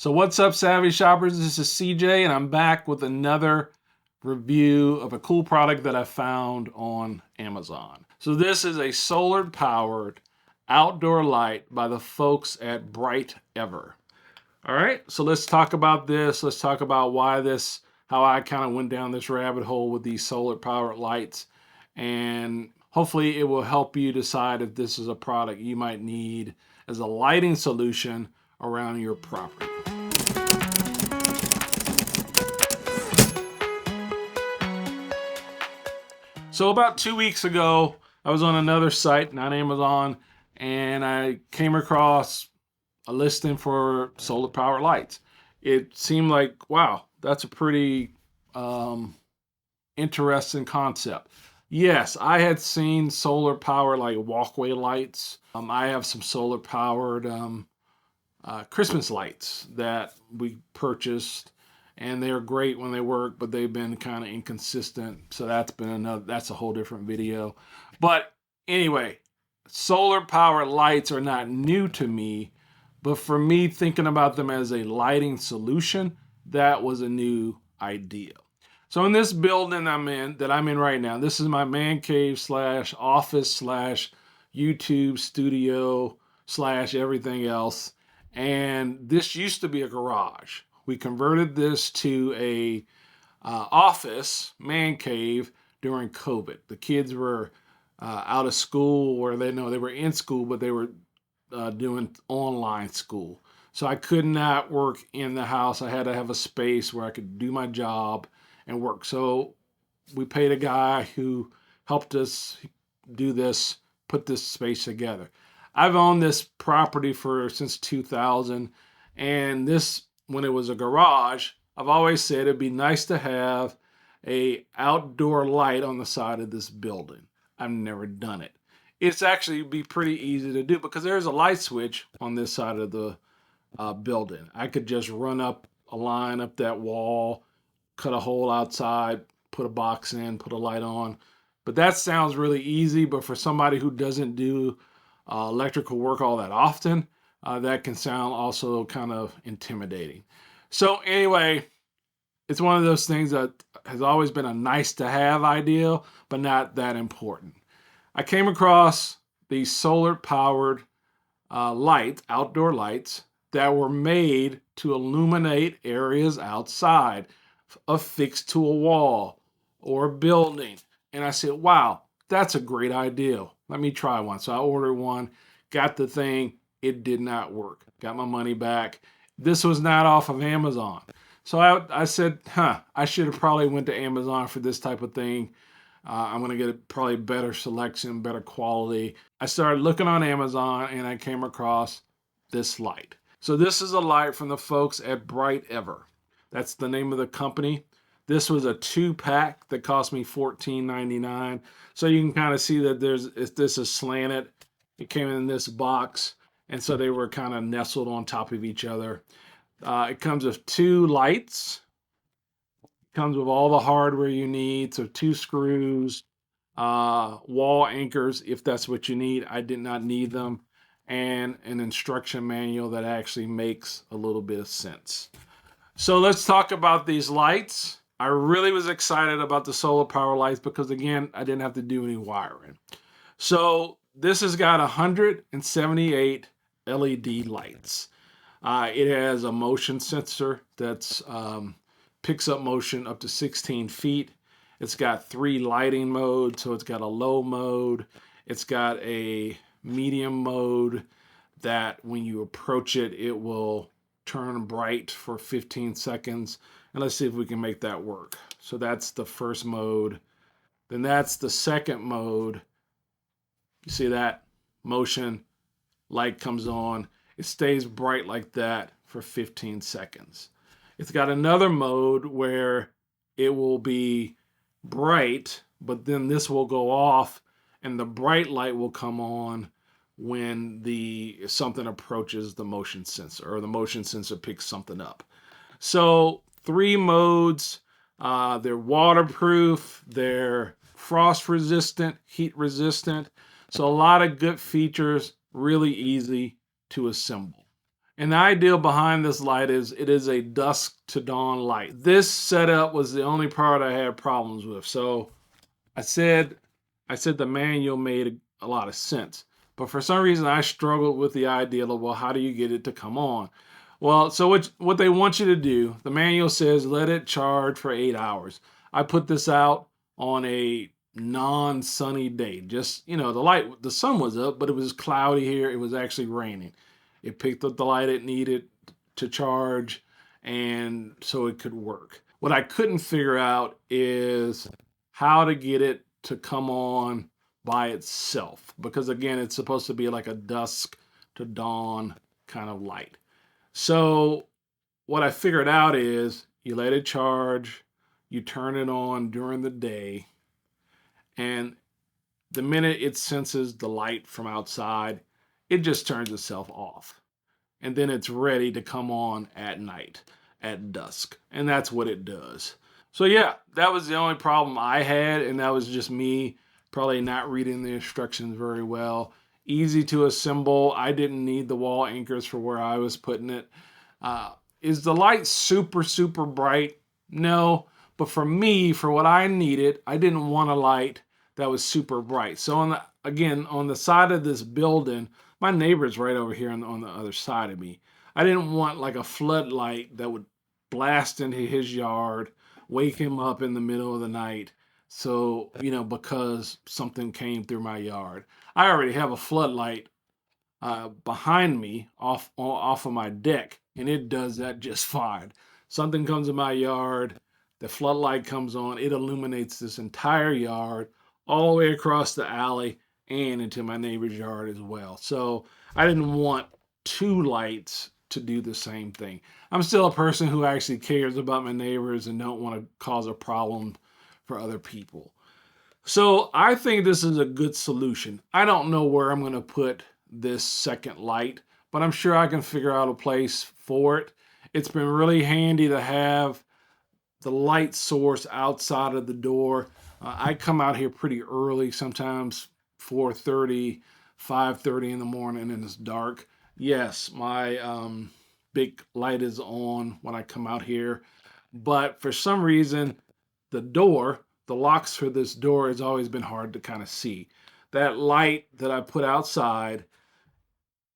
So what's up, Savvy Shoppers? This is CJ, and I'm back with another review of a cool product that I found on Amazon. So this is a solar-powered outdoor light by the folks at Brightever. All right, so let's talk about this. Let's talk about how I kind of went down this rabbit hole with these solar-powered lights, and hopefully it will help you decide if this is a product you might need as a lighting solution around your property. So about 2 weeks ago, I was on another site, not Amazon, and I came across a listing for solar powered lights. It seemed like, wow, that's a pretty interesting concept. Yes, I had seen solar powered like walkway lights. I have some solar powered Christmas lights that we purchased, and they're great when they work, but they've been kind of inconsistent. So that's a whole different video. But anyway, solar powered lights are not new to me, but for me, thinking about them as a lighting solution, that was a new idea. So in this building I'm in right now, this is my man cave slash office slash YouTube studio slash everything else. And this used to be a garage. We converted this to a office man cave during COVID. The kids were out of school, or they were in school, but they were doing online school. So I could not work in the house. I had to have a space where I could do my job and work. So we paid a guy who helped us do this, put this space together. I've owned this property since 2000, and when it was a garage, I've always said it'd be nice to have a outdoor light on the side of this building. I've never done it. It's actually be pretty easy to do because there's a light switch on this side of the building. I could just run up a line up that wall, cut a hole outside, put a box in, put a light on. But that sounds really easy, but for somebody who doesn't do electrical work all that often, that can sound also kind of intimidating. So anyway, it's one of those things that has always been a nice to have idea, but not that important. I came across these solar powered outdoor lights that were made to illuminate areas outside, affixed to a wall or a building. And I said, wow, that's a great idea. Let me try one. So I ordered one, got the thing. It did not work. Got my money back. This was not off of Amazon. So I said, I should have probably went to Amazon for this type of thing. I'm going to get probably better selection, better quality. I started looking on Amazon and I came across this light. So this is a light from the folks at Brightever. That's the name of the company. This was a 2-pack that cost me $14.99. So you can kind of see that this is slanted. It came in this box, and so they were kind of nestled on top of each other. It comes with 2 lights. It comes with all the hardware you need. So 2 screws, wall anchors if that's what you need. I did not need them. And an instruction manual that actually makes a little bit of sense. So let's talk about these lights. I really was excited about the solar power lights because, again, I didn't have to do any wiring. So this has got 178 LED lights. It has a motion sensor that picks up motion up to 16 feet. It's got 3 lighting modes. So it's got a low mode. It's got a medium mode that when you approach it, it will turn bright for 15 seconds. And let's see if we can make that work. So that's the first mode. Then that's the second mode. You see that? Motion, light comes on. It stays bright like that for 15 seconds. It's got another mode where it will be bright, but then this will go off and the bright light will come on when something approaches the motion sensor, or the motion sensor picks something up. So 3 modes. They're waterproof, they're frost resistant, heat resistant. So a lot of good features, really easy to assemble. And the idea behind this light is it is a dusk to dawn light. This setup was the only part I had problems with. So I said the manual made a lot of sense. But for some reason I struggled with the idea of, well, how do you get it to come on? Well, so what they want you to do, the manual says let it charge for 8 hours. I put this out on a non-sunny day. Just, the sun was up, but it was cloudy here. It was actually raining. It picked up the light it needed to charge, and so it could work. What I couldn't figure out is how to get it to come on by itself, because again, it's supposed to be like a dusk to dawn kind of light. So what I figured out is you let it charge, you turn it on during the day, and the minute it senses the light from outside, it just turns itself off. And then it's ready to come on at night, at dusk. And that's what it does. So yeah, that was the only problem I had, and that was just me probably not reading the instructions very well. Easy to assemble. I didn't need the wall anchors for where I was putting it. Is the light super, super bright? No. But for me, for what I needed, I didn't want a light that was super bright. So on the side of this building, my neighbor's right over here on the other side of me. I didn't want like a floodlight that would blast into his yard, wake him up in the middle of the night. So, because something came through my yard. I already have a floodlight behind me off of my deck, and it does that just fine. Something comes in my yard, the floodlight comes on, it illuminates this entire yard all the way across the alley and into my neighbor's yard as well. So I didn't want two lights to do the same thing. I'm still a person who actually cares about my neighbors and don't want to cause a problem for other people. So I think this is a good solution. I don't know where I'm going to put this second light, but I'm sure I can figure out a place for it. It's been really handy to have the light source outside of the door. I come out here pretty early, sometimes 4:30, 5:30 in the morning, and it's dark. Yes, my big light is on when I come out here, but for some reason, the locks for this door has always been hard to kind of see. That light that I put outside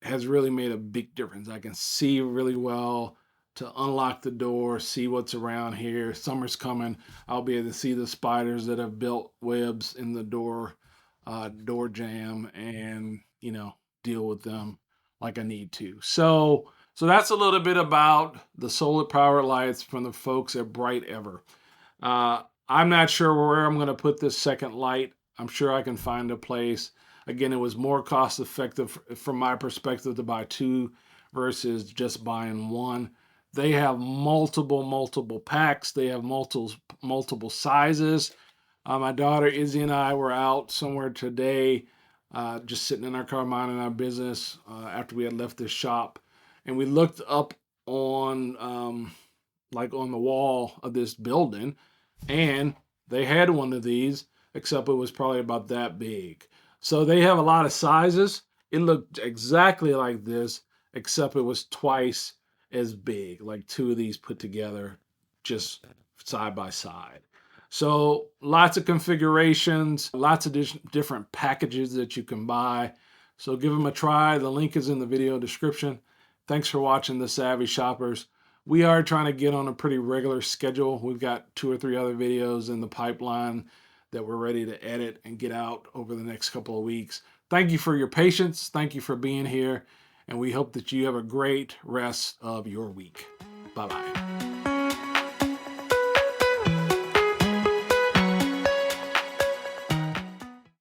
has really made a big difference. I can see really well to unlock the door, see what's around here. Summer's coming. I'll be able to see the spiders that have built webs in the door jamb, and deal with them like I need to. So that's a little bit about the solar power lights from the folks at Brightever. I'm not sure where I'm going to put this second light. I'm sure I can find a place. Again, it was more cost effective from my perspective to buy two versus just buying one. They have multiple packs. They have multiple sizes. My daughter Izzy and I were out somewhere today, just sitting in our car minding our business after we had left the shop, and we looked up on on the wall of this building, and they had one of these, except it was probably about that big. So they have a lot of sizes. It looked exactly like this, except it was twice as big, like two of these put together, just side by side. So lots of configurations, lots of different packages that you can buy. So give them a try. The link is in the video description. Thanks for watching The Savvy Shoppers. We are trying to get on a pretty regular schedule. We've got 2 or 3 other videos in the pipeline that we're ready to edit and get out over the next couple of weeks. Thank you for your patience. Thank you for being here. And we hope that you have a great rest of your week. Bye-bye.